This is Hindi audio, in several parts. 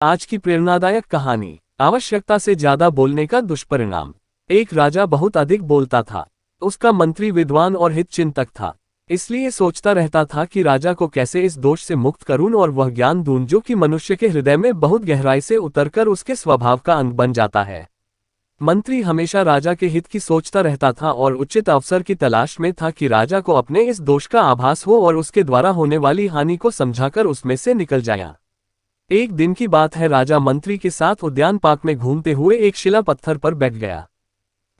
आज की प्रेरणादायक कहानी, आवश्यकता से ज्यादा बोलने का दुष्परिणाम। एक राजा बहुत अधिक बोलता था। उसका मंत्री विद्वान और हितचिंतक था, इसलिए सोचता रहता था कि राजा को कैसे इस दोष से मुक्त करूं और वह ज्ञान दूं जो कि मनुष्य के हृदय में बहुत गहराई से उतरकर उसके स्वभाव का अंग बन जाता है। मंत्री हमेशा राजा के हित की सोचता रहता था और उचित अवसर की तलाश में था कि राजा को अपने इस दोष का आभास हो और उसके द्वारा होने वाली हानि को समझाकर उसमें से निकल जाए। एक दिन की बात है, राजा मंत्री के साथ उद्यान पार्क में घूमते हुए एक शिला पत्थर पर बैठ गया।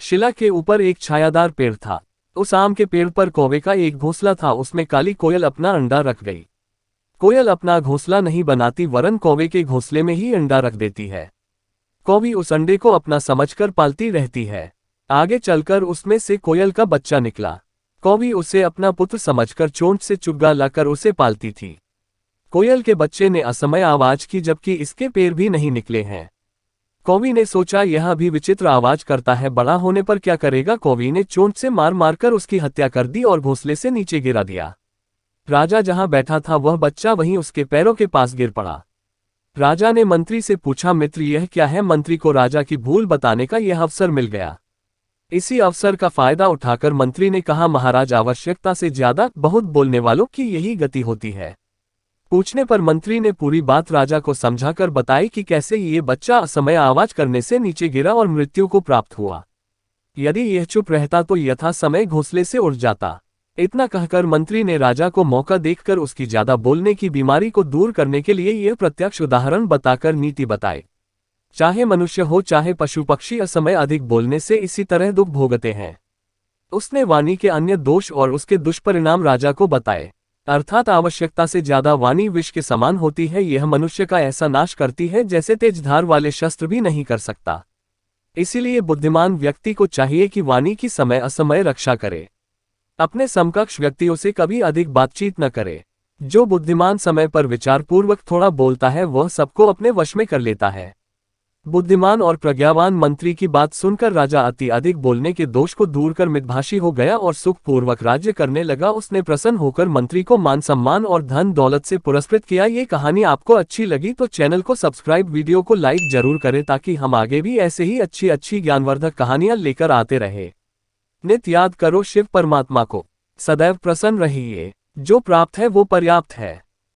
शिला के ऊपर एक छायादार पेड़ था। उस आम के पेड़ पर कौवे का एक घोंसला था। उसमें काली कोयल अपना अंडा रख गई। कोयल अपना घोंसला नहीं बनाती वरन कौवे के घोंसले में ही अंडा रख देती है। कौवी उस अंडे को अपना समझकर पालती रहती है। आगे चलकर उसमें से कोयल का बच्चा निकला। कौवी उसे अपना पुत्र समझकर चोंच से चुग्गा लाकर उसे पालती थी। कोयल के बच्चे ने असमय आवाज की जबकि इसके पैर भी नहीं निकले हैं। कौवी ने सोचा यह भी विचित्र आवाज करता है, बड़ा होने पर क्या करेगा। कौवी ने चोंच से मार मारकर उसकी हत्या कर दी और घोंसले से नीचे गिरा दिया। राजा जहां बैठा था वह बच्चा वहीं उसके पैरों के पास गिर पड़ा। राजा ने मंत्री से पूछा, मित्र यह क्या है। मंत्री को राजा की भूल बताने का यह अवसर मिल गया। इसी अवसर का फायदा उठाकर मंत्री ने कहा, महाराज आवश्यकता से ज्यादा बहुत बोलने वालों की यही गति होती है। पूछने पर मंत्री ने पूरी बात राजा को समझाकर बताई कि कैसे ये बच्चा असमय आवाज करने से नीचे गिरा और मृत्यु को प्राप्त हुआ। यदि यह चुप रहता तो यथा समय घोंसले से उड़ जाता। इतना कहकर मंत्री ने राजा को मौका देखकर उसकी ज्यादा बोलने की बीमारी को दूर करने के लिए यह प्रत्यक्ष उदाहरण बताकर नीति बताए। चाहे मनुष्य हो चाहे पशु पक्षी असमय अधिक बोलने से इसी तरह दुख भोगते हैं। उसने वाणी के अन्य दोष और उसके दुष्परिणाम राजा को बताए। अर्थात आवश्यकता से ज्यादा वाणी विष के समान होती है। यह मनुष्य का ऐसा नाश करती है जैसे तेज धार वाले शस्त्र भी नहीं कर सकता। इसीलिए बुद्धिमान व्यक्ति को चाहिए कि वाणी की समय असमय रक्षा करे। अपने समकक्ष व्यक्तियों से कभी अधिक बातचीत न करे। जो बुद्धिमान समय पर विचारपूर्वक थोड़ा बोलता है वह सबको अपने वश में कर लेता है। बुद्धिमान और प्रज्ञावान मंत्री की बात सुनकर राजा अति अधिक बोलने के दोष को दूर कर मितभाषी हो गया और सुखपूर्वक राज्य करने लगा। उसने प्रसन्न होकर मंत्री को मान सम्मान और धन दौलत से पुरस्कृत किया। ये कहानी आपको अच्छी लगी तो चैनल को सब्सक्राइब, वीडियो को लाइक जरूर करें ताकि हम आगे भी ऐसे ही अच्छी ज्ञानवर्धक कहानियां लेकर आते रहे। नित्य याद करो शिव परमात्मा को, सदैव प्रसन्न रहिए। जो प्राप्त है वो पर्याप्त है।